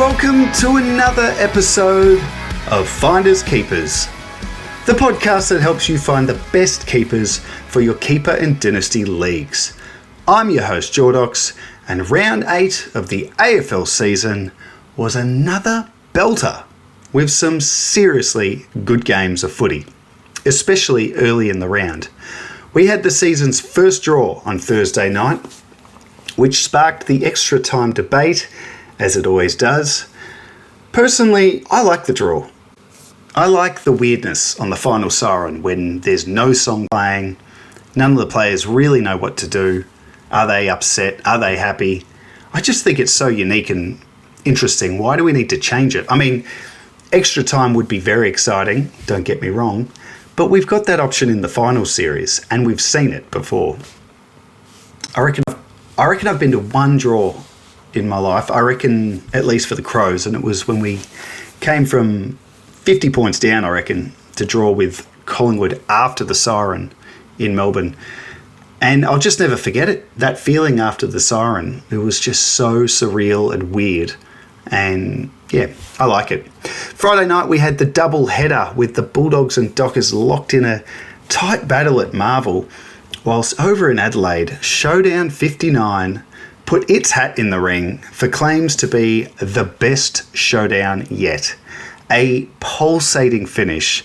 welcome to another episode of Finders Keepers, the podcast that helps you find the best keepers for your keeper and dynasty leagues. I'm your host Jordox, and round 8 of the AFL season was another belter with some seriously good games of footy, especially early in the round. We had the season's first draw on Thursday night, which sparked the extra time debate, as it always does. Personally, I like the draw. I like the weirdness on the final siren when there's no song playing, none of the players really know what to do. Are they upset? Are they happy? I just think it's so unique and interesting. Why do we need to change it? I mean, extra time would be very exciting, don't get me wrong, but we've got that option in the final series and we've seen it before. I reckon I've been to one draw in my life, I reckon, at least for the Crows, and it was when we came from 50 points down, I reckon, to draw with Collingwood after the siren in Melbourne. And I'll just never forget it, that feeling after the siren. It was just so surreal and weird. And yeah, I like it. Friday night we had the double header with the Bulldogs and Dockers locked in a tight battle at Marvel, whilst over in Adelaide, Showdown 59 put its hat in the ring for claims to be the best showdown yet. A pulsating finish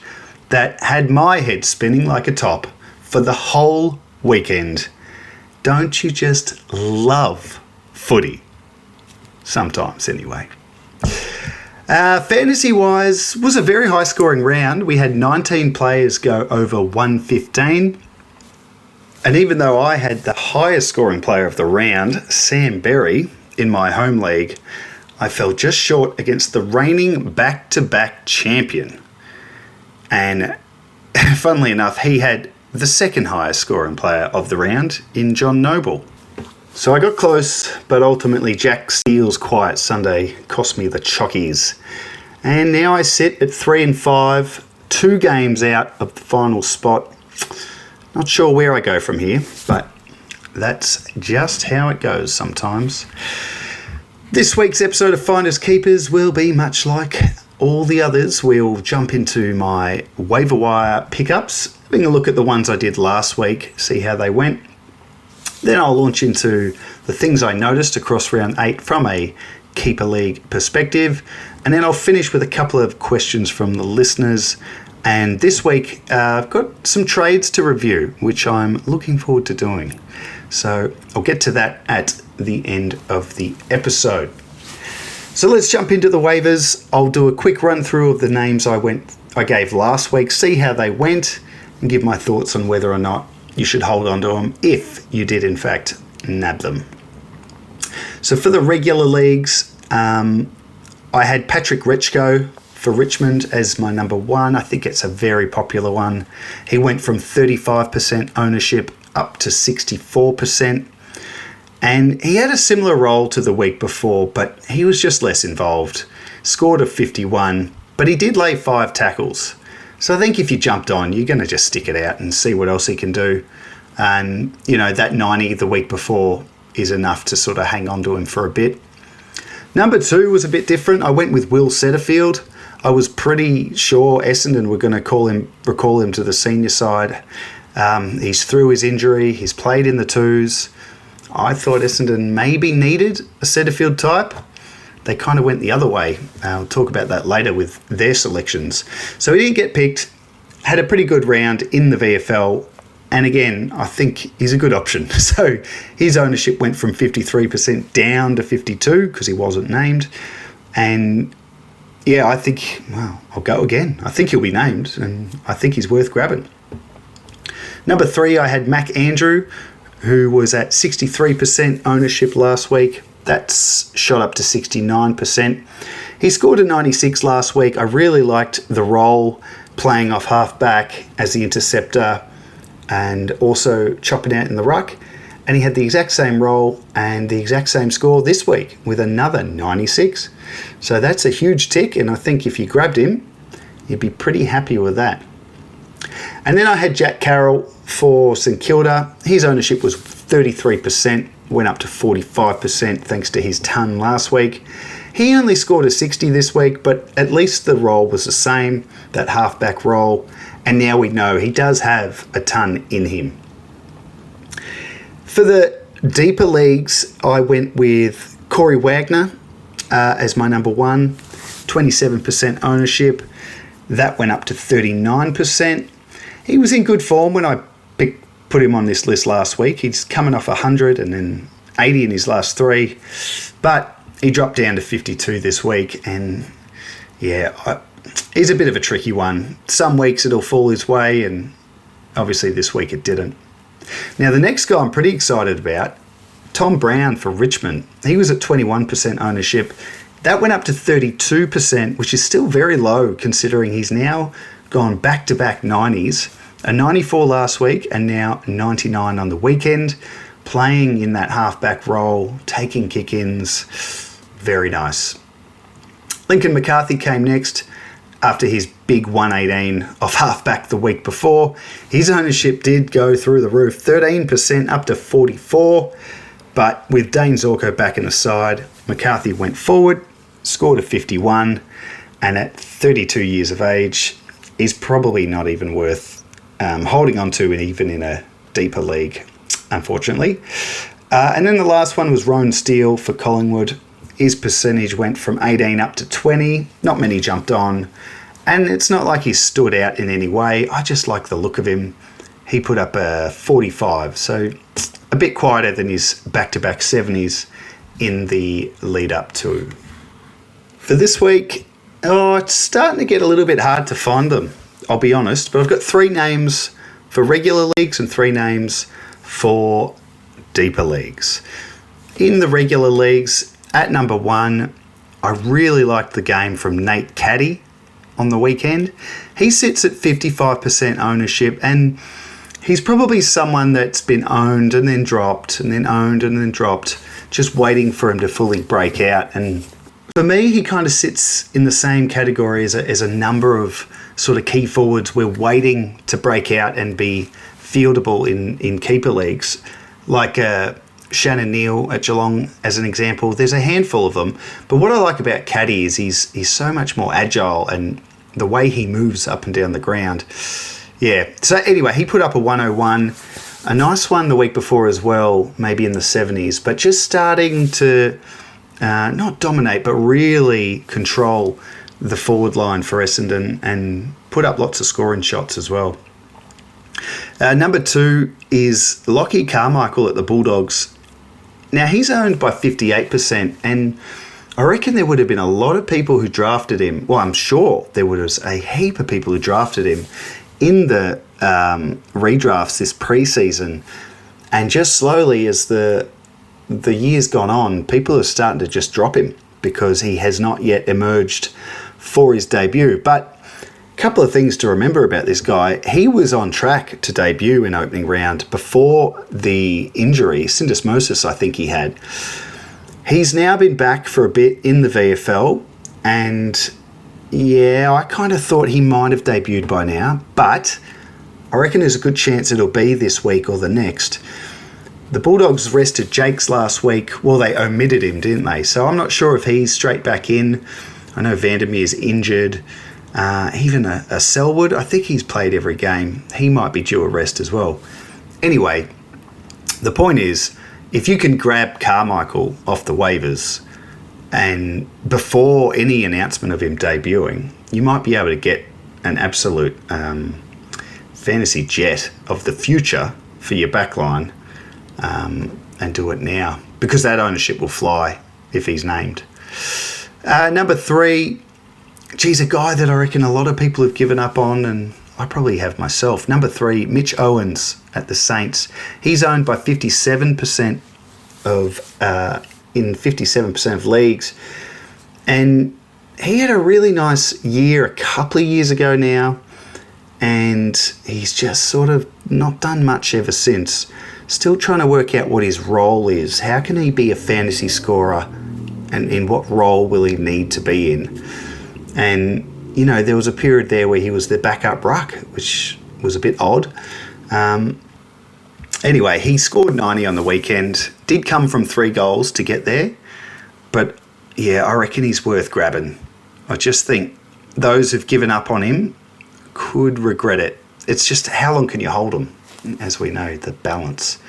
that had my head spinning like a top for the whole weekend. Don't you just love footy? Sometimes, anyway. Fantasy-wise, was a very high-scoring round. We had 19 players go over 115. And even though I had the highest scoring player of the round, Sam Berry, in my home league, I fell just short against the reigning back-to-back champion. And funnily enough, he had the second highest scoring player of the round in John Noble. So I got close, but ultimately Jack Steele's quiet Sunday cost me the chockies. And now I sit at 3 and 5, 2 games out of the final spot. Not sure where I go from here, but that's just how it goes sometimes. This week's episode of Finders Keepers will be much like all the others. We'll jump into my waiver wire pickups, having a look at the ones I did last week, see how they went. Then I'll launch into the things I noticed across round 8 from a keeper league perspective. And then I'll finish with a couple of questions from the listeners. And this week, I've got some trades to review, which I'm looking forward to doing. So I'll get to that at the end of the episode. So let's jump into the waivers. I'll do a quick run through of the names I gave last week, see how they went, and give my thoughts on whether or not you should hold on to them if you did in fact nab them. So for the regular leagues, I had Patrick Rechko for Richmond as my number 1. I think it's a very popular one. He went from 35% ownership up to 64%. And he had a similar role to the week before, but he was just less involved. Scored a 51, but he did lay 5 tackles. So I think if you jumped on, you're going to just stick it out and see what else he can do. And, you know, that 90 the week before is enough to sort of hang on to him for a bit. Number 2 was a bit different. I went with Will Setterfield. I was pretty sure Essendon were going to recall him to the senior side. He's through his injury. He's played in the 2s. I thought Essendon maybe needed a Setterfield type. They kind of went the other way. I'll talk about that later with their selections. So he didn't get picked. Had a pretty good round in the VFL. And again, I think he's a good option. So his ownership went from 53% down to 52% because he wasn't named. And yeah, I think, well, I'll go again. I think he'll be named and I think he's worth grabbing. Number 3, I had Mac Andrew, who was at 63% ownership last week. That's shot up to 69%. He scored a 96 last week. I really liked the role playing off half-back as the interceptor and also chopping out in the ruck. And he had the exact same role and the exact same score this week with another 96. So that's a huge tick, and I think if you grabbed him, you'd be pretty happy with that. And then I had Jack Carroll for St Kilda. His ownership was 33%, went up to 45% thanks to his ton last week. He only scored a 60 this week, but at least the role was the same, that halfback role, and now we know he does have a ton in him. For the deeper leagues, I went with Corey Wagner as my number one, 27% ownership. That went up to 39%. He was in good form when I put him on this list last week. He's coming off 100 and then 80 in his last three, but he dropped down to 52 this week, and he's a bit of a tricky one. Some weeks it'll fall his way, and obviously this week it didn't. Now the next guy I'm pretty excited about, Tom Brown for Richmond. He was at 21% ownership. That went up to 32%, which is still very low considering he's now gone back-to-back 90s. A 94 last week and now 99 on the weekend, playing in that halfback role, taking kick-ins. Very nice. Lincoln McCarthy came next after his big 118 off halfback the week before. His ownership did go through the roof, 13% up to 44. But with Dane Zorko back in the side, McCarthy went forward, scored a 51, and at 32 years of age, is probably not even worth holding on to even in a deeper league, unfortunately. And then the last one was Rowan Steele for Collingwood. His percentage went from 18 up to 20. Not many jumped on. And it's not like he stood out in any way. I just like the look of him. He put up a 45, so a bit quieter than his back-to-back 70s in the lead up to. For this week, it's starting to get a little bit hard to find them, I'll be honest, but I've got 3 names for regular leagues and 3 names for deeper leagues. In the regular leagues, at number 1, I really liked the game from Nate Caddy on the weekend. He sits at 55% ownership, and he's probably someone that's been owned and then dropped and then owned and then dropped, just waiting for him to fully break out. And for me, he kind of sits in the same category as a number of sort of key forwards we're waiting to break out and be fieldable in keeper leagues, like Shannon Neal at Geelong as an example. There's a handful of them, but what I like about Caddy is he's so much more agile, and the way he moves up and down the ground. Yeah, so anyway, he put up a 101, a nice one the week before as well, maybe in the 70s, but just starting to not dominate, but really control the forward line for Essendon and put up lots of scoring shots as well. Number 2 is Lockie Carmichael at the Bulldogs. Now, he's owned by 58%, and I reckon there would have been a lot of people who drafted him. Well, I'm sure there was a heap of people who drafted him in the redrafts this preseason, and just slowly as the year's gone on, people are starting to just drop him because he has not yet emerged for his debut. But a couple of things to remember about this guy. He was on track to debut in opening round before the injury, syndesmosis I think he had. He's now been back for a bit in the VFL, and yeah, I kind of thought he might have debuted by now, but I reckon there's a good chance it'll be this week or the next. The Bulldogs rested Jakes last week. Well, they omitted him, didn't they? So I'm not sure if he's straight back in. I know Vandermeer's injured. Even a Selwood, I think he's played every game. He might be due a rest as well. Anyway, the point is, if you can grab Carmichael off the waivers and before any announcement of him debuting, you might be able to get an absolute fantasy jet of the future for your backline, and do it now, because that ownership will fly if he's named. Number 3, geez, a guy that I reckon a lot of people have given up on, and I probably have myself. Number 3, Mitch Owens at the Saints. He's owned by 57% in 57% of leagues, and he had a really nice year a couple of years ago now, and he's just sort of not done much ever since. Still trying to work out what his role is. How can he be a fantasy scorer, and in what role will he need to be in? And, you know, there was a period there where he was the backup ruck, which was a bit odd. Anyway, he scored 90 on the weekend. Did come from 3 goals to get there, but yeah, I reckon he's worth grabbing. I just think those who've given up on him could regret it. It's just how long can you hold him? As we know, the balance.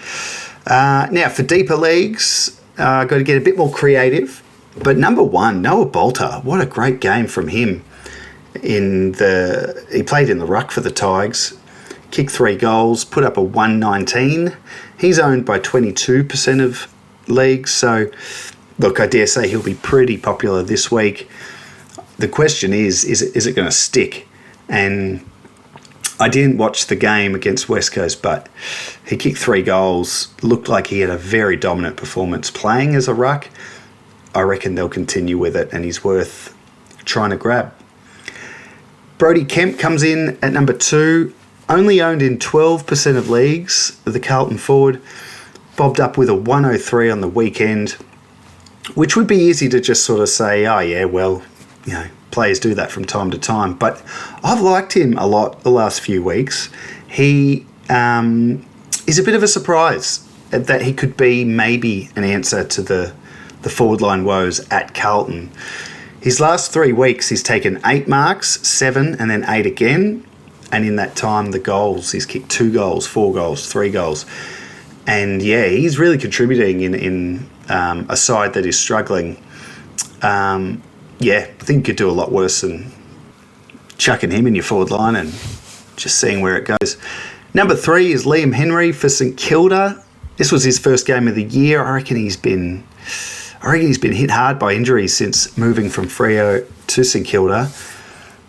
Now, for deeper leagues, got to get a bit more creative. But number one, Noah Bolter. What a great game from him. He played in the ruck for the Tigers, kicked 3 goals, put up a 119. He's owned by 22% of leagues. So, look, I dare say he'll be pretty popular this week. The question is it going to stick? And I didn't watch the game against West Coast, but he kicked 3 goals, looked like he had a very dominant performance playing as a ruck. I reckon they'll continue with it, and he's worth trying to grab. Brodie Kemp comes in at number 2, only owned in 12% of leagues, the Carlton forward, bobbed up with a 103 on the weekend, which would be easy to just sort of say, oh yeah, well, you know, players do that from time to time. But I've liked him a lot the last few weeks. He is a bit of a surprise that he could be maybe an answer to the forward line woes at Carlton. His last 3 weeks, he's taken 8 marks, 7, and then 8 again. And in that time, the goals, he's kicked 2 goals, 4 goals, 3 goals. And yeah, he's really contributing in a side that is struggling. Yeah, I think you could do a lot worse than chucking him in your forward line and just seeing where it goes. Number 3 is Liam Henry for St Kilda. This was his first game of the year. I reckon he's been hit hard by injuries since moving from Freo to St Kilda.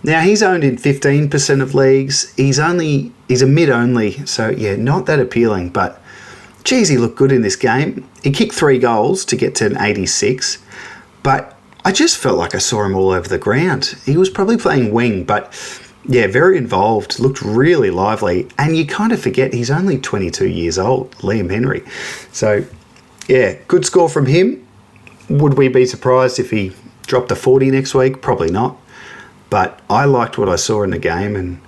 Now, he's owned in 15% of leagues. He's a mid only, so yeah, not that appealing, but geez, he looked good in this game. He kicked 3 goals to get to an 86, but I just felt like I saw him all over the ground. He was probably playing wing, but yeah, very involved, looked really lively, and you kind of forget he's only 22 years old, Liam Henry. So yeah, good score from him. Would we be surprised if he dropped a 40 next week? Probably not. But I liked what I saw in the game. And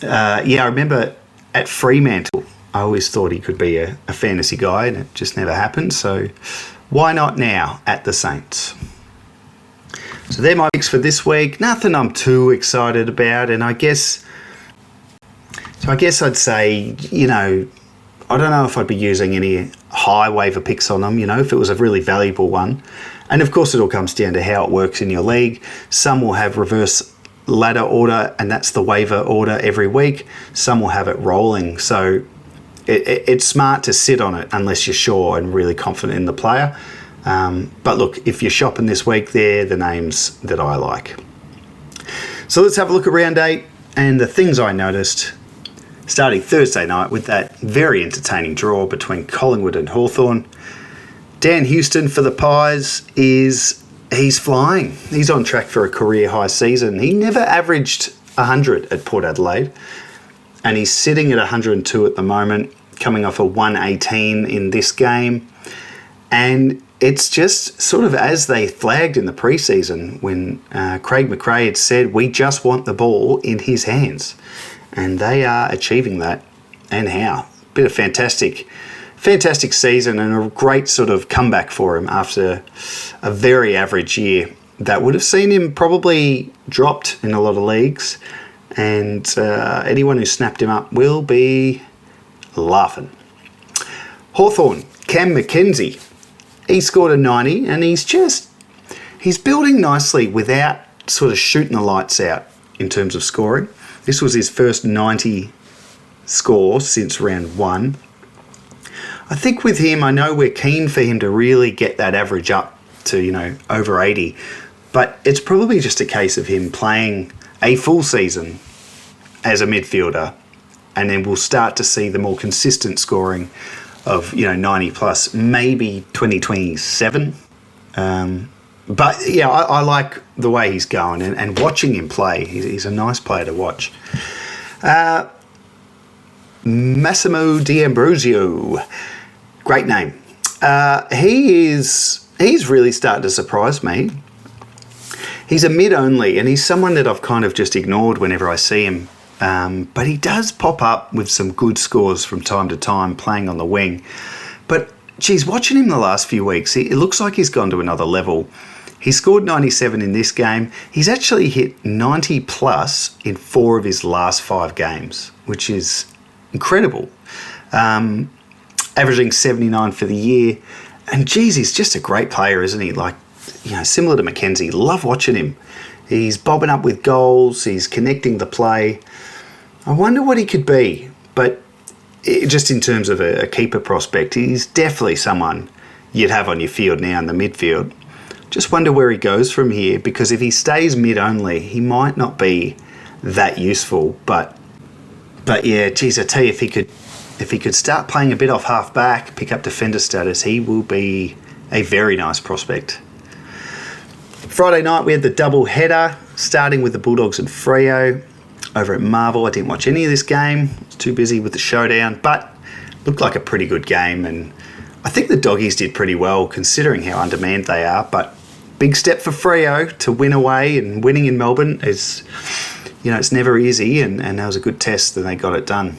yeah, I remember at Fremantle, I always thought he could be a fantasy guy, and it just never happened. So why not now at the Saints? So they're my picks for this week. Nothing I'm too excited about. And I guess I'd say, you know, I don't know if I'd be using any high waiver picks on them, you know, if it was a really valuable one. And of course, it all comes down to how it works in your league. Some will have reverse ladder order, and that's the waiver order every week. Some will have it rolling. So it's smart to sit on it unless you're sure and really confident in the player. But look, if you're shopping this week, they're the names that I like. So let's have a look at round 8 and the things I noticed. Starting Thursday night with that very entertaining draw between Collingwood and Hawthorn. Dan Houston for the Pies he's flying. He's on track for a career high season. He never averaged 100 at Port Adelaide, and he's sitting at 102 at the moment, coming off a 118 in this game. And it's just sort of as they flagged in the preseason when Craig McRae had said, we just want the ball in his hands. And they are achieving that, and how. Been a fantastic season and a great sort of comeback for him after a very average year that would have seen him probably dropped in a lot of leagues, and anyone who snapped him up will be laughing. Hawthorn, Cam McKenzie, he scored a 90, and he's building nicely without sort of shooting the lights out in terms of scoring. This was his first 90 score since round 1. I think with him, I know we're keen for him to really get that average up to, you know, over 80. But it's probably just a case of him playing a full season as a midfielder. And then we'll start to see the more consistent scoring of, you know, 90 plus, maybe 2027. But yeah, I like the way he's going and watching him play. He's a nice player to watch. Massimo D'Ambrosio, great name. He's really starting to surprise me. He's a mid only, and he's someone that I've kind of just ignored whenever I see him. But he does pop up with some good scores from time to time playing on the wing. But geez, watching him the last few weeks, it looks like he's gone to another level. He scored 97 in this game. He's actually hit 90 plus in 4 of his last 5 games, which is incredible. Averaging 79 for the year. And geez, he's just a great player, isn't he? Like, similar to Mackenzie. Love watching him. He's bobbing up with goals. He's connecting the play. I wonder what he could be. But just in terms of a keeper prospect, he's definitely someone you'd have on your field now in the midfield. Just wonder where he goes from here, because if he stays mid only, he might not be that useful. But yeah, geez, I tell you, if he could start playing a bit off half back, pick up defender status, he will be a very nice prospect. Friday night we had the double header, starting with the Bulldogs and Freo over at Marvel. I didn't watch any of this game, I was too busy with the showdown, but looked like a pretty good game, and I think the Doggies did pretty well considering how undermanned they are. But big step for Freo to win away, and winning in Melbourne is, it's never easy, and that was a good test and they got it done.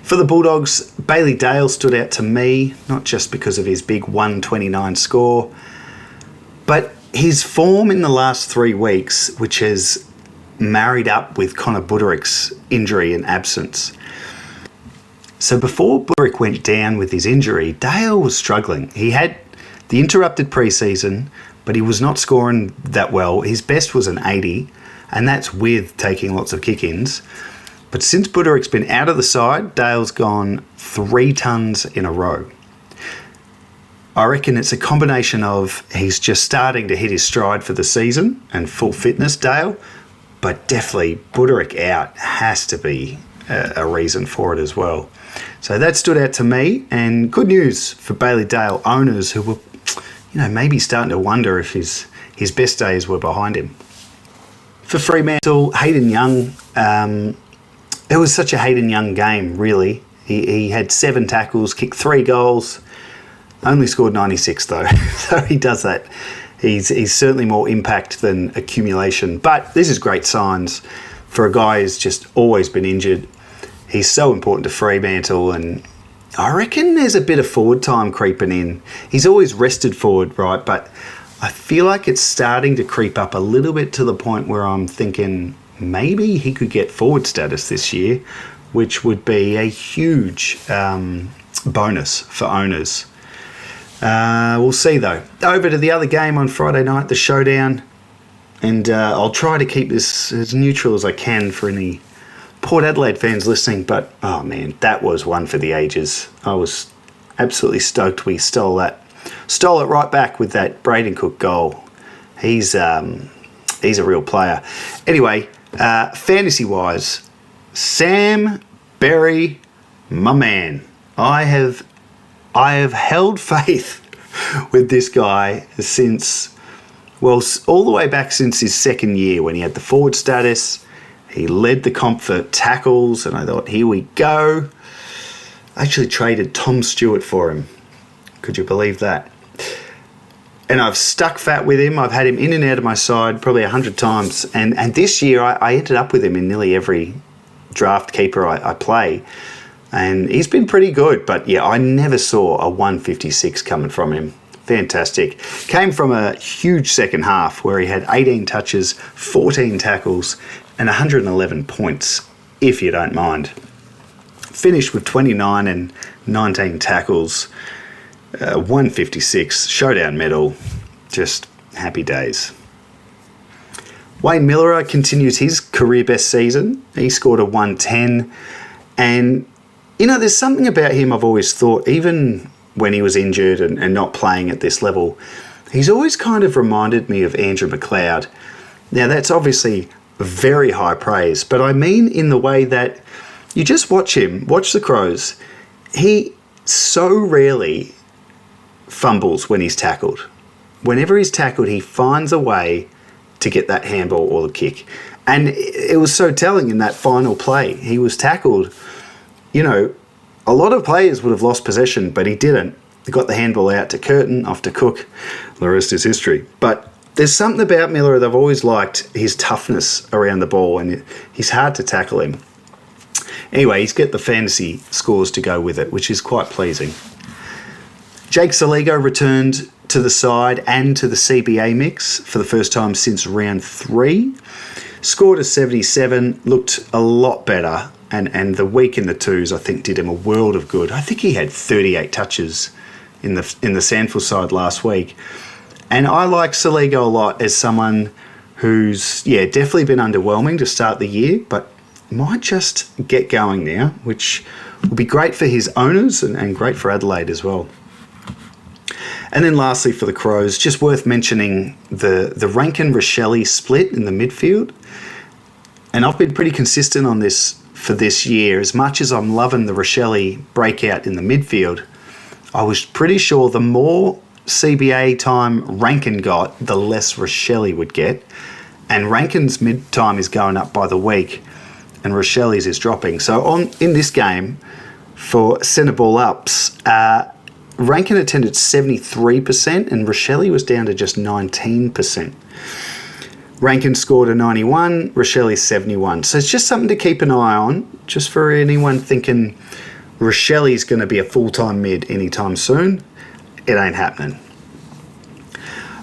For the Bulldogs, Bailey Dale stood out to me, not just because of his big 129 score, but his form in the last 3 weeks, which has married up with Connor Buderick's injury and absence. So before Buderick went down with his injury, Dale was struggling. He had the interrupted preseason, but he was not scoring that well. His best was an 80, and that's with taking lots of kick-ins. But since Buderick's been out of the side, Dale's gone 3 tons in a row. I reckon it's a combination of he's just starting to hit his stride for the season and full fitness, Dale, but definitely Buderick out has to be a reason for it as well. So that stood out to me, and good news for Bailey Dale owners who were, maybe starting to wonder if his best days were behind him. For Fremantle, Hayden Young, it was such a Hayden Young game, really. He had 7 tackles, kicked 3 goals, only scored 96 though, so he does that. He's certainly more impact than accumulation, but this is great signs for a guy who's just always been injured. He's so important to Fremantle, and I reckon there's a bit of forward time creeping in. He's always rested forward, right, but I feel like it's starting to creep up a little bit to the point where I'm thinking maybe he could get forward status this year, which would be a huge bonus for owners. We'll see though. Over to the other game on Friday night, the showdown, and I'll try to keep this as neutral as I can for any Port Adelaide fans listening, but oh man, that was one for the ages. I was absolutely stoked we stole it right back with that Braden Cook goal. He's a real player. Anyway, fantasy wise, Sam Berry, my man. I have held faith with this guy since, all the way back since his second year when he had the forward status. He led the comp for tackles, and I thought, here we go. I actually traded Tom Stewart for him. Could you believe that? And I've stuck fat with him. I've had him in and out of my side probably 100 times. And this year I ended up with him in nearly every draft keeper I play. And he's been pretty good. But yeah, I never saw a 156 coming from him. Fantastic. Came from a huge second half where he had 18 touches, 14 tackles, and 111 points, if you don't mind. Finished with 29 and 19 tackles, 156, showdown medal, just happy days. Wayne Miller continues his career best season. He scored a 110, and there's something about him I've always thought, even when he was injured and not playing at this level, he's always kind of reminded me of Andrew McLeod. Now that's obviously very high praise, but I mean in the way that you just watch the Crows. He so rarely fumbles when he's tackled. Whenever he's tackled, he finds a way to get that handball or the kick. And it was so telling in that final play. He was tackled, a lot of players would have lost possession, but he didn't. He got the handball out to Curtin, off to Cook. The rest is history. But there's something about Miller that I've always liked, his toughness around the ball, and he's hard to tackle him. Anyway, he's got the fantasy scores to go with it, which is quite pleasing. Jake Saligo returned to the side and to the CBA mix for the first time since round 3. Scored a 77, looked a lot better, and the week in the twos I think did him a world of good. I think he had 38 touches in the Sandford side last week. And I like Saligo a lot as someone who's, definitely been underwhelming to start the year, but might just get going now, which will be great for his owners and great for Adelaide as well. And then lastly for the Crows, just worth mentioning the Rankin-Rochelle split in the midfield. And I've been pretty consistent on this for this year. As much as I'm loving the Rochelle breakout in the midfield, I was pretty sure the more CBA time Rankin got, the less Rochelle would get. And Rankin's mid time is going up by the week, and Rochelle's is dropping. So in this game, for centre ball ups, Rankin attended 73% and Rochelle was down to just 19%. Rankin scored a 91, Rochelle 71. So it's just something to keep an eye on, just for anyone thinking Rochelle's going to be a full-time mid anytime soon. It ain't happening.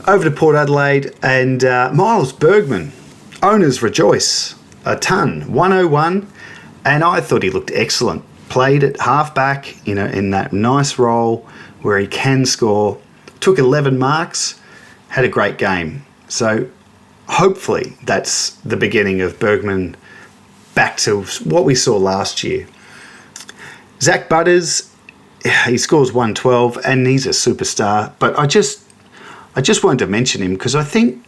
Over to Port Adelaide and Miles Bergman. Owners rejoice a ton. 101, and I thought he looked excellent. Played at halfback, in that nice role where he can score. Took 11 marks, had a great game. So hopefully that's the beginning of Bergman back to what we saw last year. Zach Butters, he scores 112 and he's a superstar. But I just wanted to mention him because I think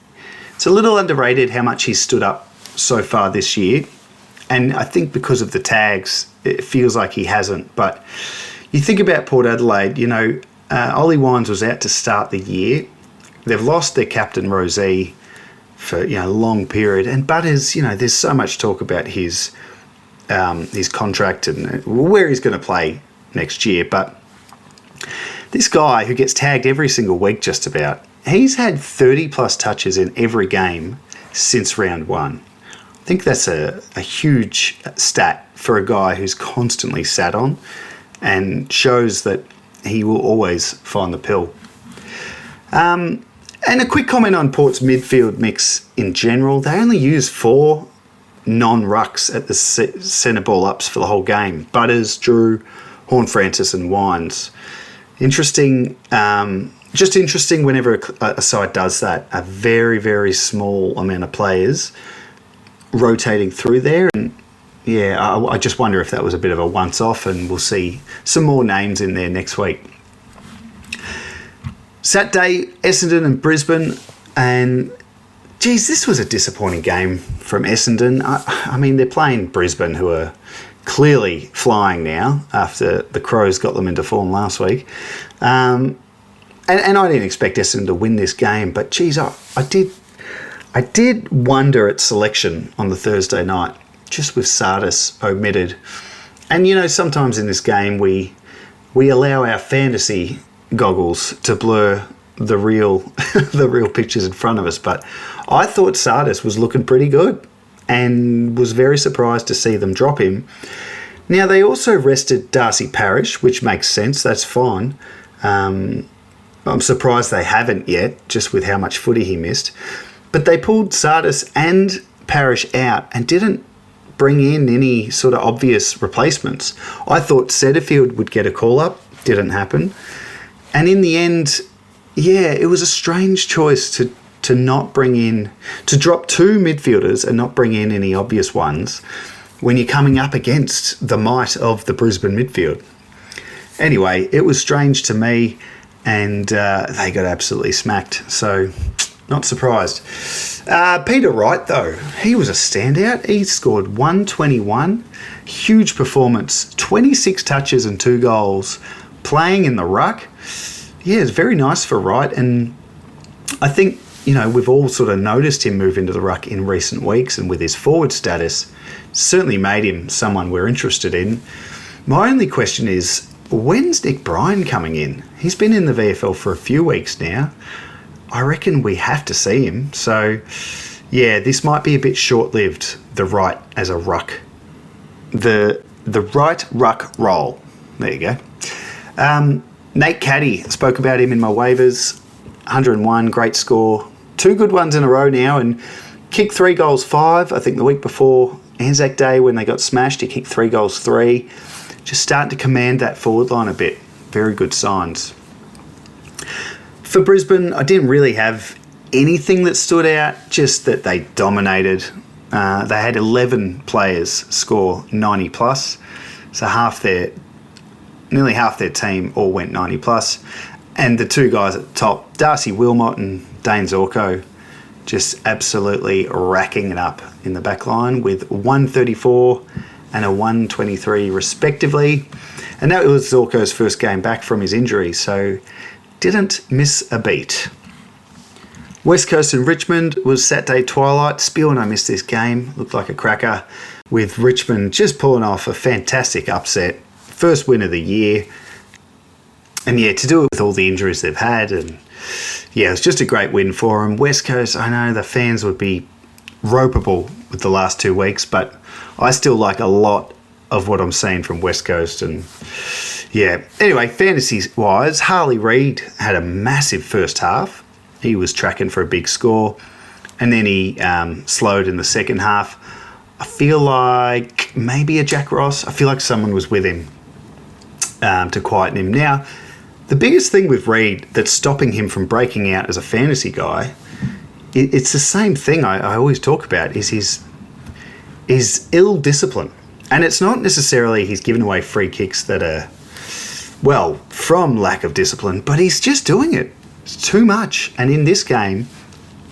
it's a little underrated how much he's stood up so far this year. And I think because of the tags, it feels like he hasn't. But you think about Port Adelaide, Ollie Wines was out to start the year. They've lost their captain, Rosie, for a long period. And Butters, there's so much talk about his contract and where he's going to play next year. But this guy who gets tagged every single week just about, he's had 30 plus touches in every game since round 1. I think that's a huge stat for a guy who's constantly sat on and shows that he will always find the pill. And a quick comment on Port's midfield mix in general. They only use 4 non-rucks at the centre ball ups for the whole game. Butters, Drew, Horne-Francis and Wines. Interesting, just interesting whenever a side does that. A very, very small amount of players rotating through there. And I just wonder if that was a bit of a once-off, and we'll see some more names in there next week. Saturday, Essendon and Brisbane, and geez, this was a disappointing game from Essendon. I mean, they're playing Brisbane, who are clearly flying now after the Crows got them into form last week. And I didn't expect Essendon to win this game, but geez, I did wonder at selection on the Thursday night, just with Sardis omitted. And sometimes in this game we allow our fantasy goggles to blur the real pictures in front of us. But I thought Sardis was looking pretty good and was very surprised to see them drop him. Now they also rested Darcy Parish, which makes sense, that's fine. I'm surprised they haven't yet, just with how much footy he missed. But they pulled Sardis and Parish out and didn't bring in any sort of obvious replacements. I thought Setterfield would get a call-up, didn't happen. And in the end, it was a strange choice to not bring in, to drop 2 midfielders and not bring in any obvious ones when you're coming up against the might of the Brisbane midfield. Anyway, it was strange to me, and they got absolutely smacked. So not surprised. Peter Wright, though, he was a standout. He scored 121. Huge performance. 26 touches and 2 goals. Playing in the ruck. It's very nice for Wright. And I think, we've all sort of noticed him move into the ruck in recent weeks, and with his forward status, certainly made him someone we're interested in. My only question is, when's Nick Bryan coming in? He's been in the VFL for a few weeks now. I reckon we have to see him. So, this might be a bit short-lived, the right as a ruck. The right ruck role. There you go. Nate Caddy, spoke about him in my waivers. 101, great score. 2 good ones in a row now, and kicked 3 goals 5. I think the week before Anzac Day when they got smashed, he kicked 3 goals 3. Just starting to command that forward line a bit. Very good signs. For Brisbane, I didn't really have anything that stood out, just that they dominated. They had 11 players score 90 plus, so nearly half their team all went 90 plus. And the 2 guys at the top, Darcy Wilmot and Dane Zorko, just absolutely racking it up in the back line with 134 and a 123 respectively. And that was Zorko's first game back from his injury, so didn't miss a beat. West Coast and Richmond was Saturday twilight. Spiel and I missed this game. Looked like a cracker, with Richmond just pulling off a fantastic upset. First win of the year. And yeah, to do it with all the injuries they've had, and yeah, it was just a great win for them. West Coast, I know the fans would be ropeable with the last 2 weeks, but I still like a lot of what I'm seeing from West Coast. And yeah, anyway, fantasy-wise, Harley Reid had a massive first half. He was tracking for a big score, and then he slowed in the second half. I feel like maybe a Jack Ross. I feel like someone was with him to quieten him. Now, the biggest thing with Reid that's stopping him from breaking out as a fantasy guy, it's the same thing I always talk about, is his ill discipline. And it's not necessarily he's giving away free kicks that are, well, from lack of discipline, but he's just doing it. It's too much. And in this game,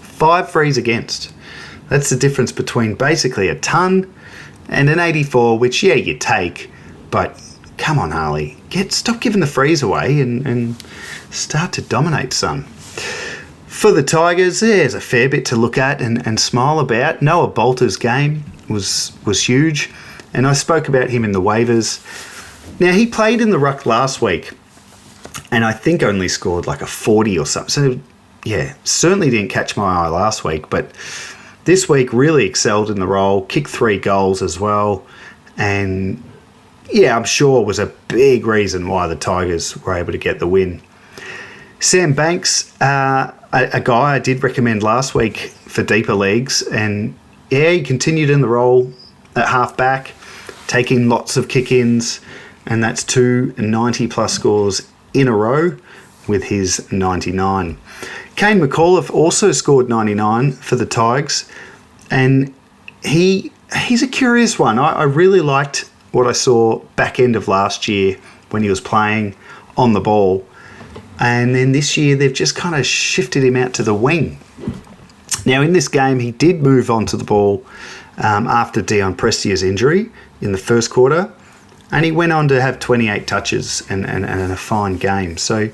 5 frees against. That's the difference between basically a ton and an 84, which, yeah, you take, but come on, Harley. Stop giving the frees away and start to dominate, son. For the Tigers, there's a fair bit to look at and smile about. Noah Bolter's game was huge, and I spoke about him in the waivers. Now, he played in the ruck last week, and I think only scored like a 40 or something. So, yeah, certainly didn't catch my eye last week, but this week really excelled in the role, kicked 3 goals as well, and yeah, I'm sure was a big reason why the Tigers were able to get the win. Sam Banks, a guy I did recommend last week for deeper leagues, and yeah, he continued in the role at half-back, taking lots of kick-ins, and that's 2 90-plus scores in a row with his 99. Kane McAuliffe also scored 99 for the Tigers, and he's a curious one. I really liked what I saw back end of last year when he was playing on the ball. And then this year they've just kind of shifted him out to the wing. Now in this game he did move on to the ball after Dion Prestia's injury in the first quarter, and he went on to have 28 touches and a fine game. So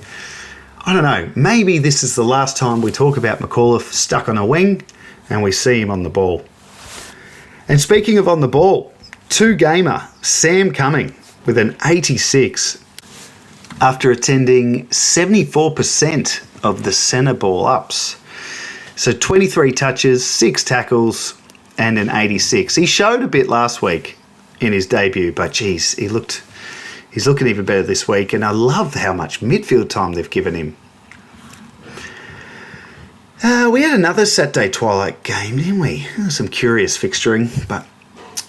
I don't know, maybe this is the last time we talk about McAuliffe stuck on a wing and we see him on the ball. And speaking of on the ball, 2-gamer Sam Cumming with an 86 after attending 74% of the centre ball ups. So 23 touches, 6 tackles and an 86. He showed a bit last week in his debut, but geez, he's looking even better this week, and I love how much midfield time they've given him. We had another Saturday twilight game, didn't we? Some curious fixturing, but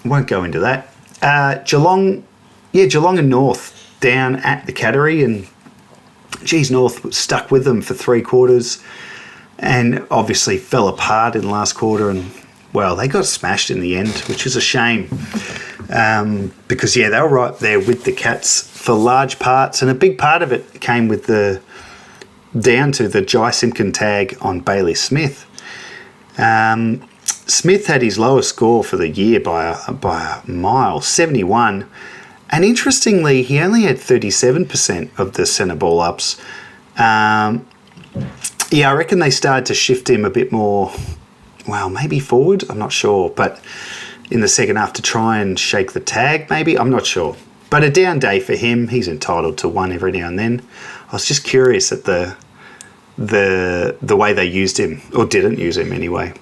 won't go into that. Geelong and North down at the Cattery, and geez, North stuck with them for 3 quarters and obviously fell apart in the last quarter, and well, they got smashed in the end, which is a shame because yeah, they were right there with the Cats for large parts, and a big part of it came with down to the Jai Simpkin tag on Bailey Smith. Smith had his lowest score for the year by a mile, 71. And interestingly, he only had 37% of the centre ball ups. I reckon they started to shift him a bit more, well, maybe forward, I'm not sure. But in the second half to try and shake the tag, maybe, I'm not sure. But a down day for him, he's entitled to one every now and then. I was just curious at the way they used him, or didn't use him anyway.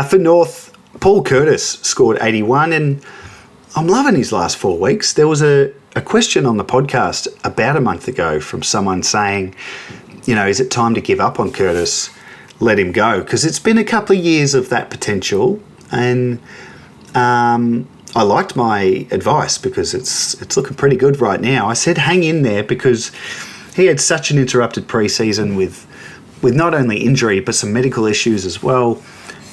For North, Paul Curtis scored 81, and I'm loving his last 4 weeks. There was a question on the podcast about a month ago from someone saying, is it time to give up on Curtis? Let him go? Because it's been a couple of years of that potential, and I liked my advice because it's looking pretty good right now. I said hang in there because he had such an interrupted pre-season with not only injury but some medical issues as well,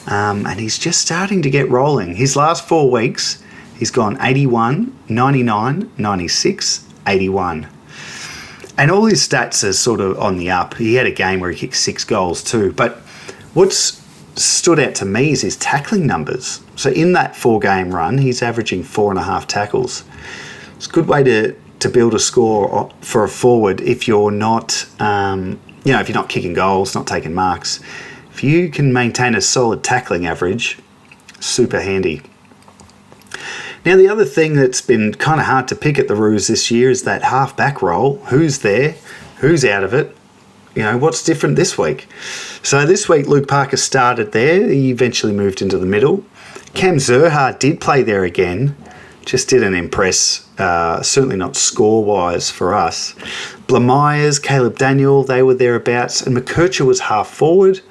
and he's just starting to get rolling. His last 4 weeks, he's gone 81, 99, 96, 81. And all his stats are sort of on the up. He had a game where he kicked 6 goals too. But what's stood out to me is his tackling numbers. So in that 4-game run, he's averaging 4.5 tackles. It's a good way to build a score for a forward if you're not, if you're not kicking goals, not taking marks. If you can maintain a solid tackling average, super handy. Now, the other thing that's been kind of hard to pick at the Roos this year is that half-back role. Who's there? Who's out of it? What's different this week? So this week, Luke Parker started there. He eventually moved into the middle. Cam Zerha did play there again. Just didn't impress, certainly not score-wise for us. Blamires, Caleb Daniel, they were thereabouts. And McKercher was half-forward.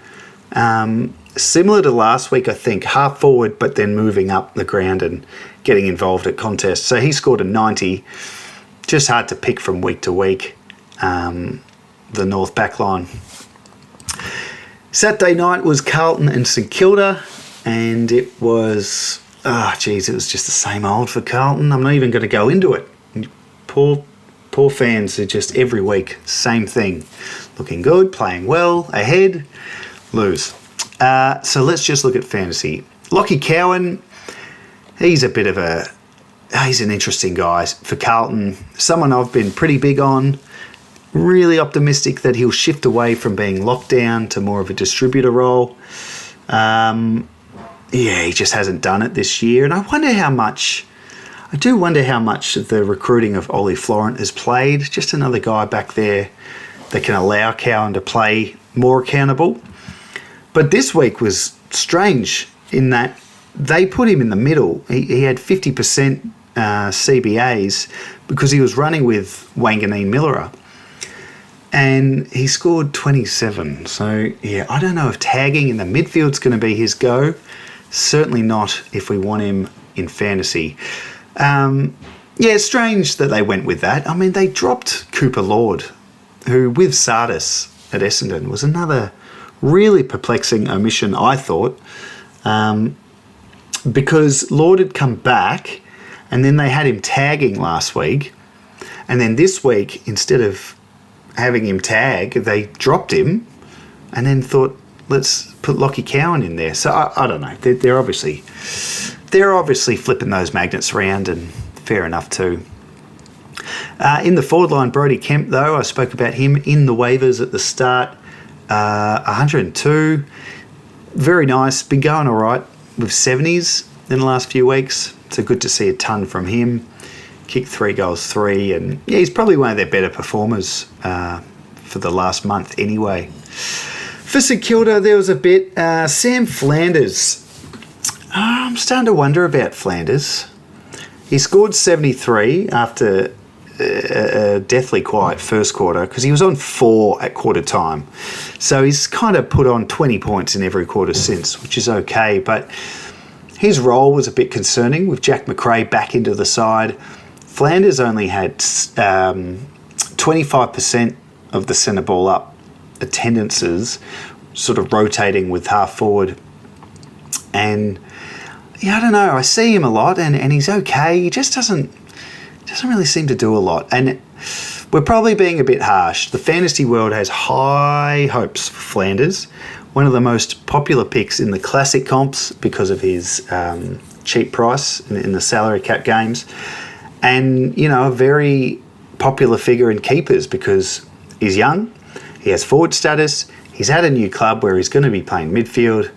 Similar to last week, I think, half-forward, but then moving up the ground and getting involved at contests. So he scored a 90. Just hard to pick from week to week. The North back line. Saturday night was Carlton and St Kilda, and it was, it was just the same old for Carlton. I'm not even going to go into it. Poor fans are just every week, same thing. Looking good, playing well, ahead, lose. So let's just look at fantasy. Lockie Cowan, he's an interesting guy for Carlton. Someone I've been pretty big on. Really optimistic that he'll shift away from being locked down to more of a distributor role. He just hasn't done it this year. And I wonder how much the recruiting of Ollie Florent has played. Just another guy back there that can allow Cowan to play more accountable. But this week was strange in that they put him in the middle. He had 50% CBAs because he was running with Wanganeen Millerer. And he scored 27. So, I don't know if tagging in the midfield's going to be his go. Certainly not if we want him in fantasy. It's strange that they went with that. I mean, they dropped Cooper Lord, who with Sardis at Essendon was another really perplexing omission, I thought, because Lord had come back and then they had him tagging last week. And then this week, instead of having him tag, they dropped him and then thought, let's put Lockie Cowan in there. So I don't know. They're obviously flipping those magnets around, and fair enough too. In the forward line, Brodie Kemp, though, I spoke about him in the waivers at the start. 102. Very nice. Been going all right with 70s in the last few weeks. So good to see a ton from him. Kicked 3 goals, 3, and he's probably one of their better performers for the last month anyway. For St Kilda, there was a bit. Sam Flanders. I'm starting to wonder about Flanders. He scored 73 after a deathly quiet first quarter because he was on 4 at quarter time. So he's kind of put on 20 points in every quarter since, which is okay. But his role was a bit concerning with Jack McRae back into the side. Flanders only had 25% of the centre ball up attendances, sort of rotating with half forward. And I don't know, I see him a lot and he's okay. He just doesn't really seem to do a lot. And we're probably being a bit harsh. The fantasy world has high hopes for Flanders. One of the most popular picks in the classic comps because of his cheap price in the salary cap games. And, a very popular figure in keepers because he's young, he has forward status, he's at a new club where he's going to be playing midfield.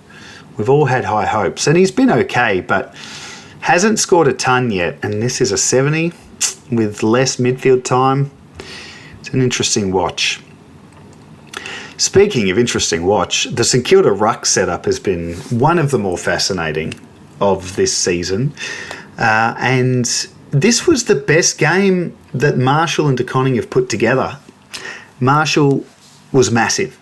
We've all had high hopes, and he's been okay, but hasn't scored a ton yet. And this is a 70 with less midfield time. It's an interesting watch. Speaking of interesting watch, the St Kilda ruck setup has been one of the more fascinating of this season. And this was the best game that Marshall and De Koning have put together. Marshall was massive.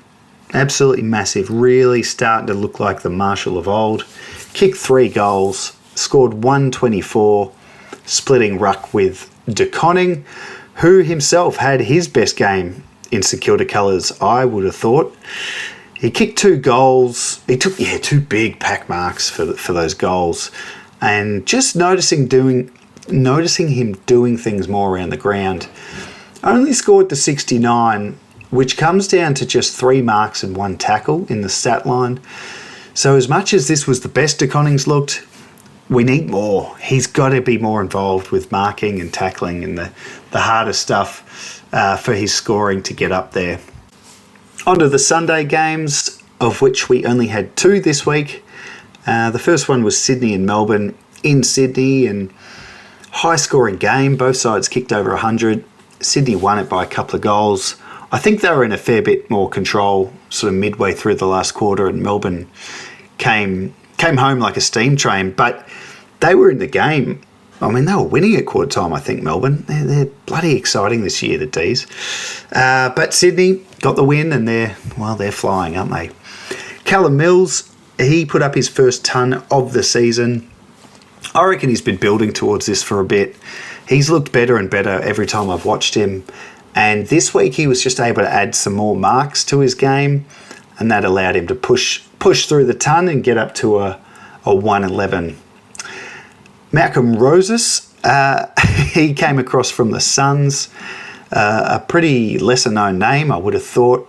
Absolutely massive. Really starting to look like the Marshall of old. Kicked 3 goals, scored 124, splitting ruck with De Koning, who himself had his best game in St Kilda colours, I would have thought. He kicked 2 goals. He took 2 big pack marks for those goals, and just noticing him doing things more around the ground. Only scored to 69, which comes down to just 3 marks and 1 tackle in the stat line. So as much as this was the best De Koning's looked, we need more. He's got to be more involved with marking and tackling and the harder stuff for his scoring to get up there. On to the Sunday games, of which we only had 2 this week. The first one was Sydney and Melbourne in Sydney, and high scoring game. Both sides kicked over 100. Sydney won it by a couple of goals. I think they were in a fair bit more control sort of midway through the last quarter, and Melbourne came home like a steam train, but they were in the game. I mean, they were winning at quarter time, I think, Melbourne. They're bloody exciting this year, the D's. But Sydney got the win, and they're flying, aren't they? Callum Mills, he put up his first ton of the season. I reckon he's been building towards this for a bit. He's looked better and better every time I've watched him. And this week he was just able to add some more marks to his game, and that allowed him to push through the ton and get up to a 111. Malcolm Roses, he came across from the Suns, a pretty lesser known name, I would have thought.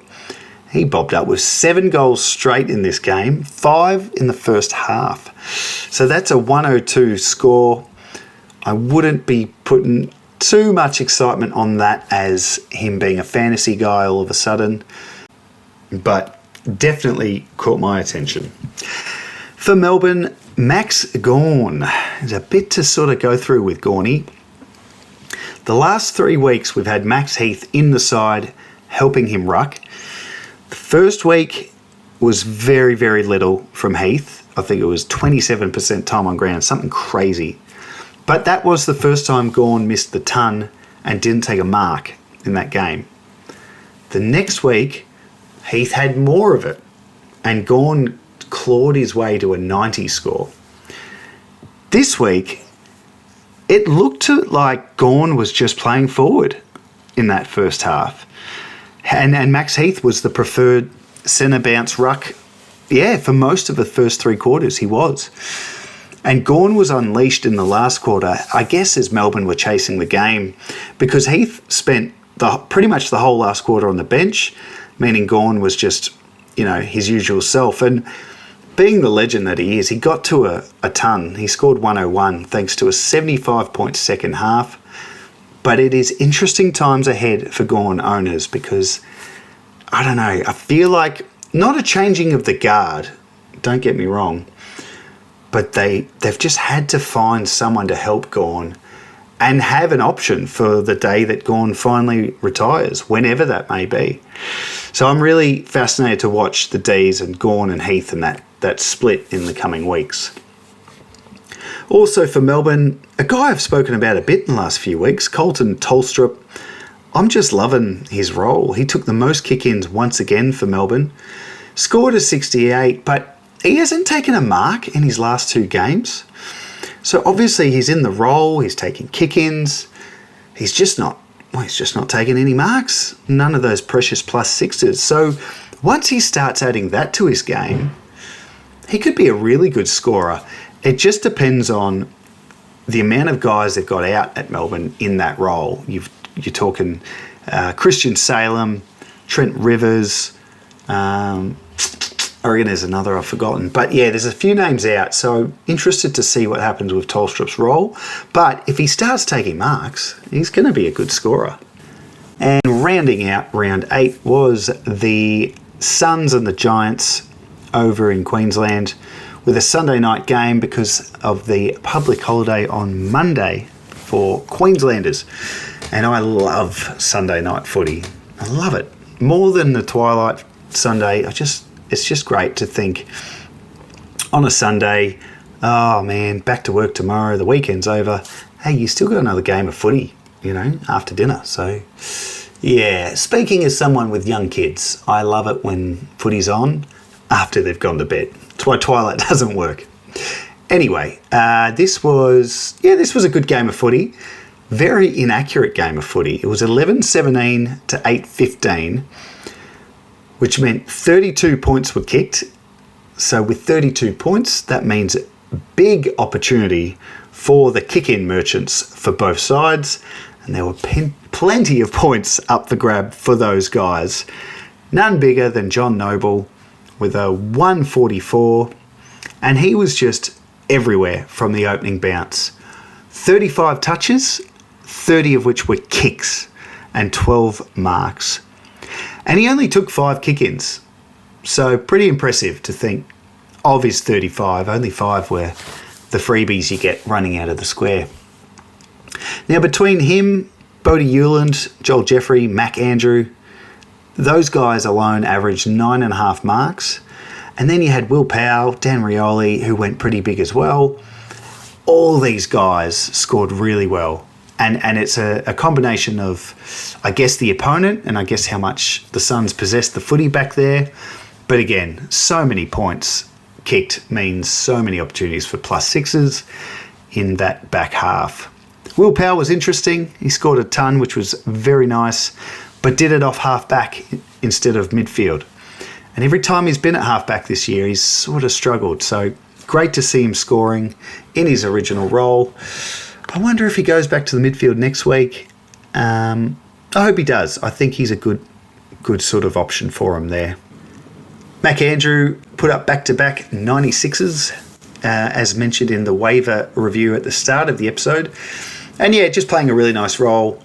He bobbed up with 7 goals straight in this game, 5 in the first half. So that's a 102 score. I wouldn't be putting too much excitement on that as him being a fantasy guy all of a sudden, but definitely caught my attention. For Melbourne, Max Gawn. There's a bit to sort of go through with Gawny. The last 3 weeks we've had Max Heath in the side helping him ruck. The first week was very, very little from Heath. I think it was 27% time on ground, something crazy. But that was the first time Gawn missed the ton and didn't take a mark in that game. The next week, Heath had more of it, and Gawn clawed his way to a 90 score. This week, it looked like Gawn was just playing forward in that first half. And Max Heath was the preferred centre bounce ruck. Yeah, for most of the first 3 quarters, he was. And Gawn was unleashed in the last quarter, I guess as Melbourne were chasing the game, because Heath spent pretty much the whole last quarter on the bench, meaning Gawn was just, his usual self. And being the legend that he is, he got to a ton. He scored 101 thanks to a 75-point second half. But it is interesting times ahead for Gawn owners because, I don't know, I feel like not a changing of the guard, don't get me wrong, but they've just had to find someone to help Gawn and have an option for the day that Gawn finally retires, whenever that may be. So I'm really fascinated to watch the D's and Gawn and Heath and that split in the coming weeks. Also for Melbourne, a guy I've spoken about a bit in the last few weeks, Colton Tolstrup. I'm just loving his role. He took the most kick-ins once again for Melbourne, scored a 68, but he hasn't taken a mark in his last 2 games. So obviously he's in the role, he's taking kick-ins. He's just not taking any marks. None of those precious plus 6s. So once he starts adding that to his game, he could be a really good scorer. It just depends on the amount of guys they've got out at Melbourne in that role. You're talking Christian Salem, Trent Rivers, I reckon there's another I've forgotten. But yeah, there's a few names out, so interested to see what happens with Tolstrup's role. But if he starts taking marks, he's going to be a good scorer. And rounding out round 8 was the Suns and the Giants over in Queensland with a Sunday night game because of the public holiday on Monday for Queenslanders. And I love Sunday night footy. I love it. More than the Twilight Sunday, it's just great to think on a Sunday, oh man, back to work tomorrow, the weekend's over. Hey, you still got another game of footy, after dinner. So Yeah, speaking as someone with young kids, I love it when footy's on after they've gone to bed. That's why Twilight doesn't work. Anyway, this was a good game of footy. Very inaccurate game of footy. It was 11-17 to 8-15, which meant 32 points were kicked. So with 32 points, that means big opportunity for the kick-in merchants for both sides. And there were plenty of points up the grab for those guys. None bigger than John Noble with a 144. And he was just everywhere from the opening bounce. 35 touches, 30 of which were kicks, and 12 marks. And he only took 5 kick-ins. So pretty impressive to think of his 35. Only 5 were the freebies you get running out of the square. Now between him, Bodie Hewland, Joel Jeffrey, Mac Andrew, those guys alone averaged 9.5 marks. And then you had Will Powell, Dan Rioli, who went pretty big as well. All these guys scored really well. And it's a combination of, I guess, the opponent and I guess how much the Suns possessed the footy back there. But again, so many points kicked means so many opportunities for +6s in that back half. Will Powell was interesting. He scored a ton, which was very nice, but did it off half-back instead of midfield. And every time he's been at half-back this year, he's sort of struggled. So great to see him scoring in his original role. I wonder if he goes back to the midfield next week. I hope he does. I think he's a good sort of option for him there. Mac Andrew put up back-to-back 96s, as mentioned in the waiver review at the start of the episode. And yeah, just playing a really nice role.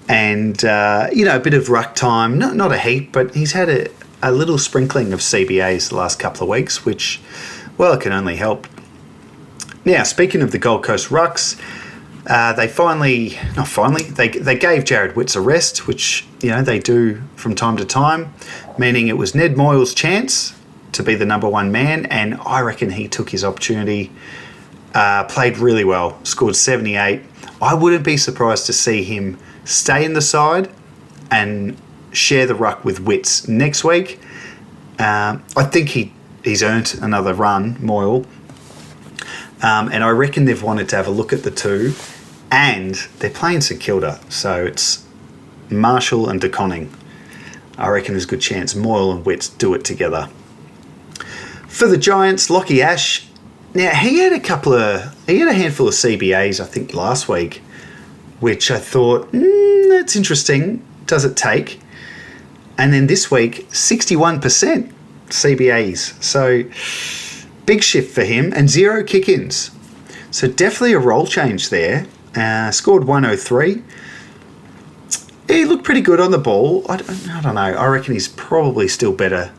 And, a bit of ruck time. Not a heap, but he's had a little sprinkling of CBAs the last couple of weeks, which, well, it can only help. Now, speaking of the Gold Coast Rucks, they gave Jared Witts a rest, which, they do from time to time, meaning it was Ned Moyle's chance to be the number one man, and I reckon he took his opportunity, played really well, scored 78. I wouldn't be surprised to see him stay in the side and share the ruck with Witts next week. I think he's earned another run, Moyle. And I reckon they've wanted to have a look at the two, and they're playing St Kilda, so it's Marshall and DeConning. I reckon there's a good chance Moyle and Witts do it together. For the Giants, Lockie Ash. Now he had a handful of CBAs, I think, last week, which I thought, that's interesting. Does it take? And then this week, 61% CBAs. So big shift for him, and 0 kick-ins. So definitely a role change there. Scored 103. He looked pretty good on the ball. I don't know. I reckon he's probably still better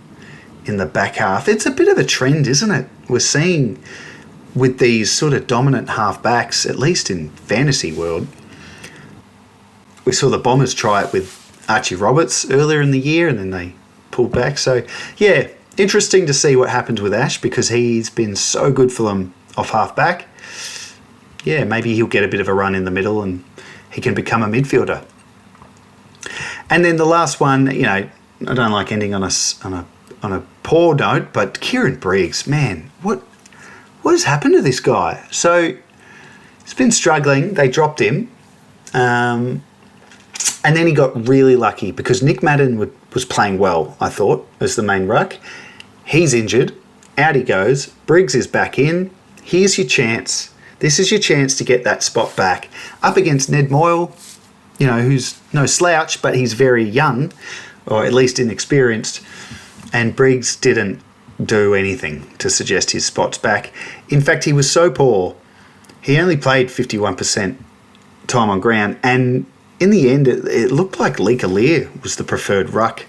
in the back half. It's a bit of a trend, isn't it? We're seeing with these sort of dominant half-backs, at least in fantasy world. We saw the Bombers try it with Archie Roberts earlier in the year, and then they pulled back. So, yeah, interesting to see what happens with Ash, because he's been so good for them off half-back. Yeah, maybe he'll get a bit of a run in the middle and he can become a midfielder. And then the last one, I don't like ending on a poor note, but Kieran Briggs, man, what has happened to this guy? So he's been struggling. They dropped him. And then he got really lucky because Nick Madden was playing well, I thought, as the main ruck. He's injured. Out he goes. Briggs is back in. Here's your chance. This is your chance to get that spot back. Up against Ned Moyle, who's no slouch, but he's very young, or at least inexperienced. And Briggs didn't do anything to suggest his spot's back. In fact, he was so poor, he only played 51% time on ground, and in the end, it looked like Lee Lear was the preferred ruck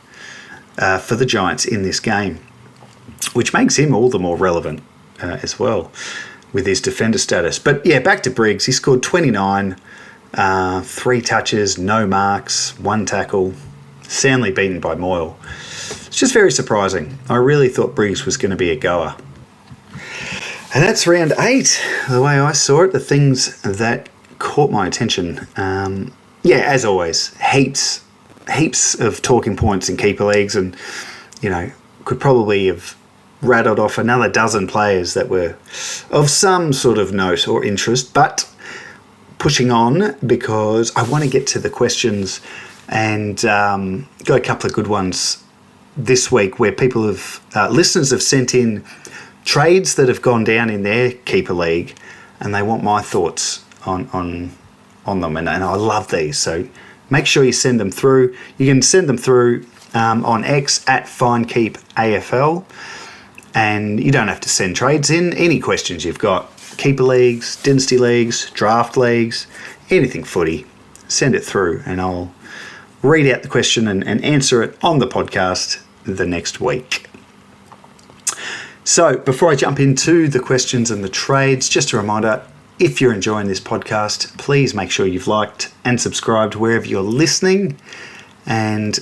for the Giants in this game, which makes him all the more relevant as well with his defender status. But yeah, back to Briggs. He scored 29, 3 touches, no marks, 1 tackle, soundly beaten by Moyle. It's just very surprising. I really thought Briggs was going to be a goer. And that's round 8, the way I saw it, the things that caught my attention. As always, heaps heaps of talking points in keeper leagues, and could probably have rattled off another dozen players that were of some sort of note or interest, but pushing on because I want to get to the questions and got a couple of good ones this week where listeners have sent in trades that have gone down in their keeper league, and they want my thoughts on them, and I love these. So make sure you send them through. You can send them through on X at FineKeepAFL, and you don't have to send trades in. Any questions you've got, keeper leagues, dynasty leagues, draft leagues, anything footy, send it through, and I'll read out the question and answer it on the podcast the next week. So before I jump into the questions and the trades, just a reminder, if you're enjoying this podcast, please make sure you've liked and subscribed wherever you're listening, and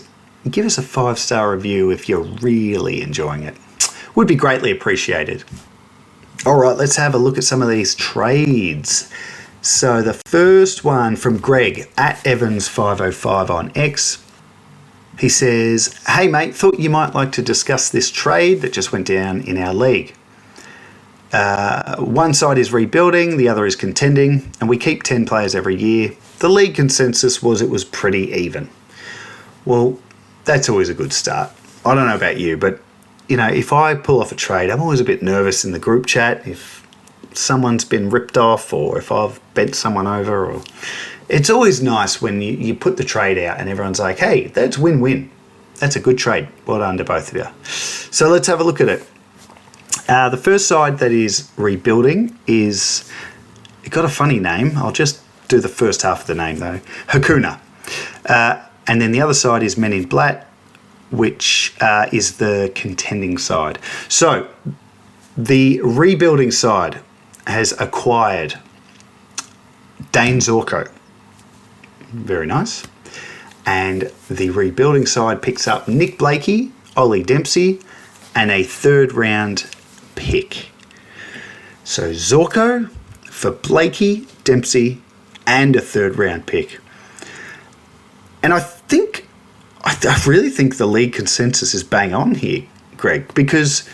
give us a 5-star review if you're really enjoying it. Would be greatly appreciated. All right, let's have a look at some of these trades. So the first one from Greg at Evans505 on X. He says, "Hey mate, thought you might like to discuss this trade that just went down in our league. One side is rebuilding, the other is contending, and we keep 10 players every year. The league consensus was it was pretty even." Well, that's always a good start. I don't know about you, but if I pull off a trade, I'm always a bit nervous in the group chat if someone's been ripped off or if I've bent someone over. Or it's always nice when you put the trade out and everyone's like, hey, that's win-win. That's a good trade. Well done to both of you. So let's have a look at it. The first side that is rebuilding it got a funny name. I'll just do the first half of the name though. Hakuna. And then the other side is Men in Black, which is the contending side. So the rebuilding side has acquired Dane Zorko. Very nice. And the rebuilding side picks up Nick Blakey, Ollie Dempsey, and a 3rd round pick. So Zorko for Blakey, Dempsey, and a 3rd round pick. And I really think the league consensus is bang on here, Greg, because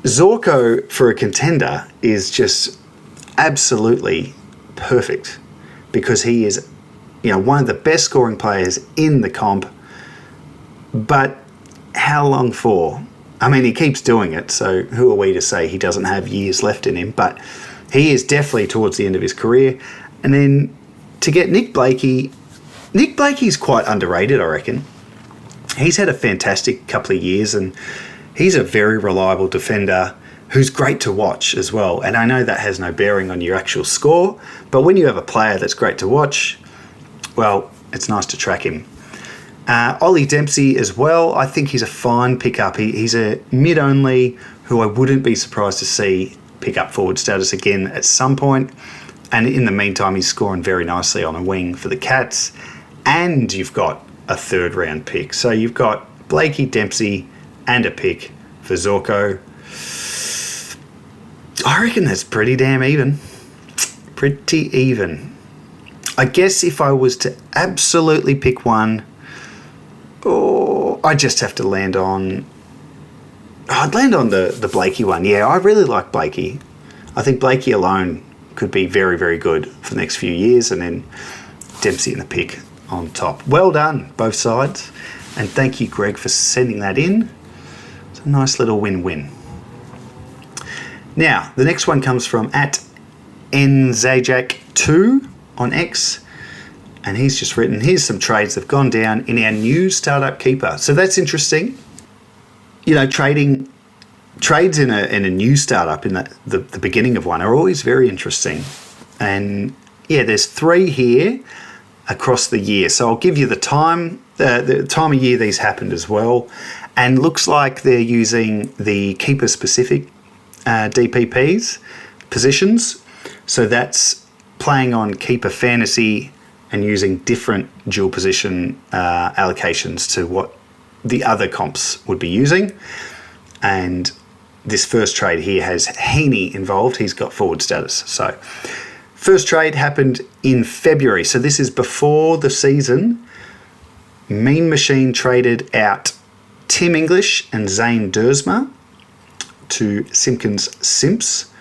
Zorko for a contender is just absolutely perfect because he is, one of the best scoring players in the comp. But how long for? I mean, he keeps doing it, so who are we to say he doesn't have years left in him? But he is definitely towards the end of his career. And then to get Nick Blakey's quite underrated, I reckon. He's had a fantastic couple of years, and he's a very reliable defender who's great to watch as well. And I know that has no bearing on your actual score, but when you have a player that's great to watch, well, it's nice to track him. Ollie Dempsey as well, I think he's a fine pickup. He's a mid-only who I wouldn't be surprised to see pick up forward status again at some point. And in the meantime, he's scoring very nicely on a wing for the Cats. And you've got a 3rd round pick. So you've got Blakey, Dempsey, and a pick for Zorko. I reckon that's pretty damn even. Pretty even. I guess if I was to absolutely pick one, I just have to land on... I'd land on the Blakey one. Yeah, I really like Blakey. I think Blakey alone could be very, very good for the next few years, and then Dempsey in the pick on top. Well done, both sides. And thank you, Greg, for sending that in. It's a nice little win-win. Now, the next one comes from at NZajak2 on X. And he's just written, here's some trades that have gone down in our new startup keeper. So that's interesting. Trades in a new startup in the beginning of one are always very interesting. And yeah, there's 3 here across the year. So I'll give you the time of year these happened as well. And looks like they're using the keeper specific DPPs positions. So that's playing on keeper fantasy and using different dual position allocations to what the other comps would be using. And this first trade here has Heaney involved. He's got forward status. So first trade happened in February. So this is before the season. Mean Machine traded out Tim English and Zane Dersma to Simpkins Simps,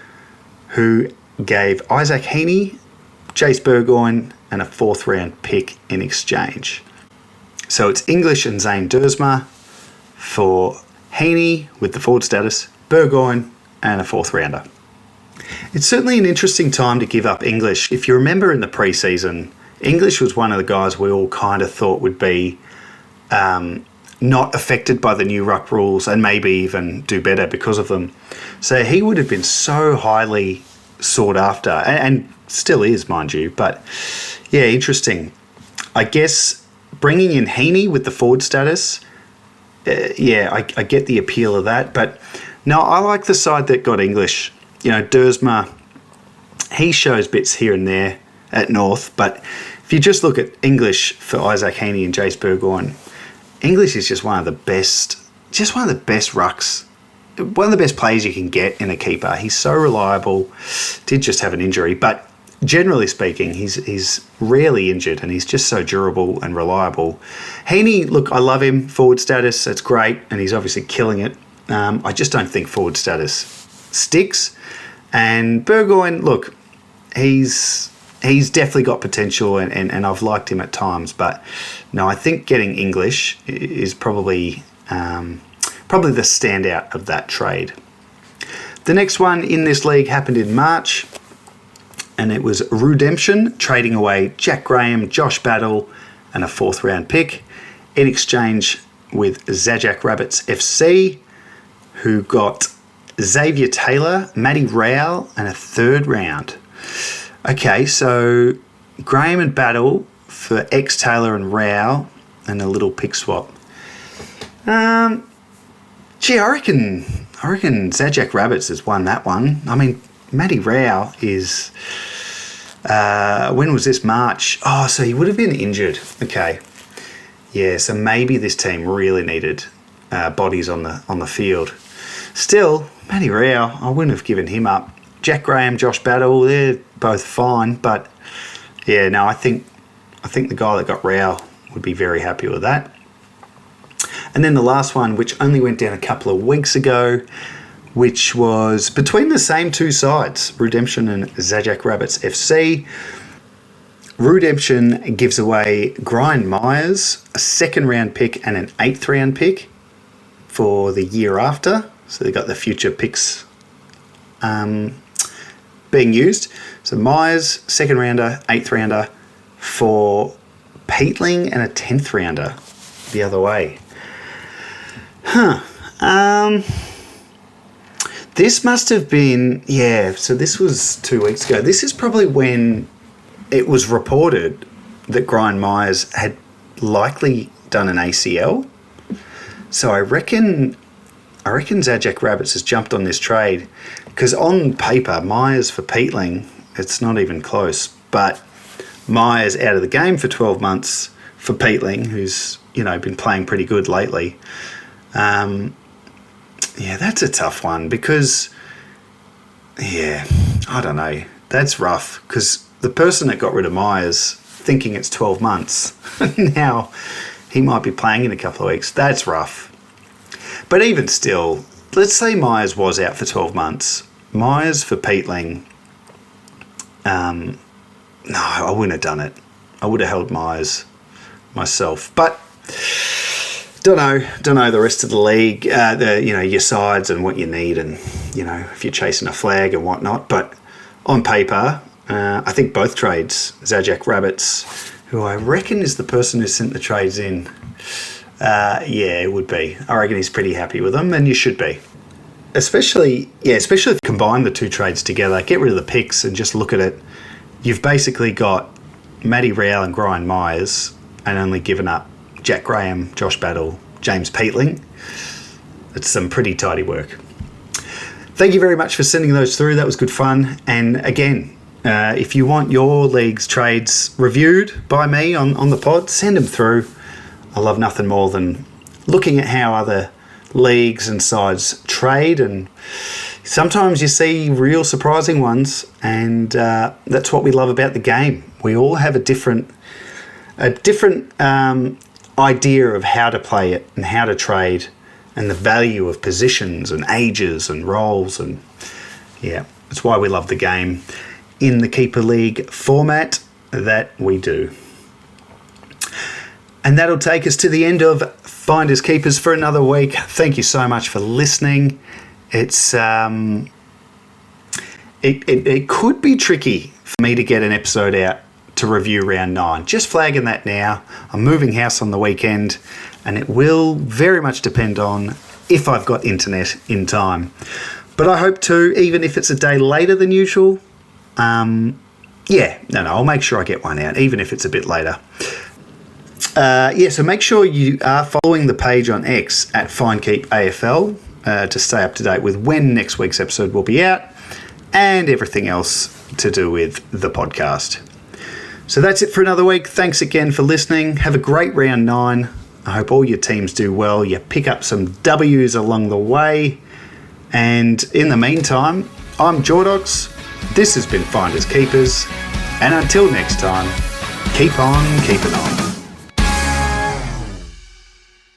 who gave Isaac Heaney, Jace Burgoyne, and a 4th round pick in exchange. So it's English and Zane Dersma for Heaney with the forward status, Burgoyne, and a 4th rounder. It's certainly an interesting time to give up English. If you remember in the preseason, English was one of the guys we all kind of thought would be not affected by the new ruck rules and maybe even do better because of them. So he would have been so highly sought after, and still is, mind you. But yeah, interesting. I guess bringing in Heaney with the forward status, I get the appeal of that. But no, I like the side that got English. You know, Dersma, he shows bits here and there at North, but if you just look at English for Isaac Heaney and Jace Burgoyne, English is just one of the best rucks, one of the best players you can get in a keeper. He's so reliable. Did just have an injury, but generally speaking, he's rarely injured and he's just so durable and reliable. Heaney, look, I love him. Forward status, that's great, and he's obviously killing it. I just don't think forward status sticks. And Burgoyne, look, he's definitely got potential and I've liked him at times, but no, I think getting English is probably the standout of that trade. The next one in this league happened in March, and it was Redemption trading away Jack Graham, Josh Battle, and a 4th round pick in exchange with Zajac Rabbits FC, who got Xavier Taylor, Matty Rowell, and a 3rd round. Okay, so Graham and Battle for X Taylor and Rowell, and a little pick swap. I reckon Zajac Rabbits has won that one. I mean, Matty Rowell is... when was this? March. Oh, so he would have been injured. Okay. Yeah, so maybe this team really needed bodies on the field. Still, Matty Rowell, I wouldn't have given him up. Jack Graham, Josh Battle, they're both fine, but yeah, no, I think the guy that got Rowell would be very happy with that. And then the last one, which only went down a couple of weeks ago, which was between the same two sides, Redemption and Zajac Rabbits FC. Redemption gives away Brian Myers, a 2nd round pick and an 8th round pick for the year after. So they got the future picks being used. So Myers, 2nd rounder, 8th rounder for Peatling, and a 10th rounder the other way. This must have been, so this was 2 weeks ago. This is probably when it was reported that Brian Myers had likely done an ACL. So I reckon Zajac Rabbits has jumped on this trade, because on paper, Myers for Peatling, it's not even close, but Myers out of the game for 12 months for Peatling, who's, been playing pretty good lately. That's a tough one because, I don't know. That's rough because the person that got rid of Myers thinking it's 12 months, now he might be playing in a couple of weeks. That's rough. But even still, let's say Myers was out for 12 months. Myers for Peatling, no, I wouldn't have done it. I would have held Myers myself. But don't know the rest of the league, your sides and what you need, and if you're chasing a flag and whatnot. But on paper, I think both trades, Zajac Rabbits, who I reckon is the person who sent the trades in, it would be. I reckon he's pretty happy with them, and you should be. Especially if you combine the two trades together, get rid of the picks and just look at it. You've basically got Matty Rowell and Brian Myers and only given up Jack Graham, Josh Battle, James Peatling. It's some pretty tidy work. Thank you very much for sending those through. That was good fun. And again, if you want your league's trades reviewed by me on the pod, send them through. I love nothing more than looking at how other leagues and sides trade, and sometimes you see real surprising ones, and that's what we love about the game. We all have a different idea of how to play it and how to trade and the value of positions and ages and roles. And yeah, that's why we love the game in the Keeper League format that we do. And that'll take us to the end of Finders Keepers for another week. Thank you so much for listening. It's it could be tricky for me to get an episode out to review round 9. Just flagging that now. I'm moving house on the weekend, and it will very much depend on if I've got internet in time. But I hope to, even if it's a day later than usual. I'll make sure I get one out, even if it's a bit later. So make sure you are following the page on X at FindKeepAFL to stay up to date with when next week's episode will be out and everything else to do with the podcast. So that's it for another week. Thanks again for listening. Have a great round 9. I hope all your teams do well. You pick up some W's along the way. And in the meantime, I'm Jordox. This has been Finders Keepers. And until next time, keep on keeping on.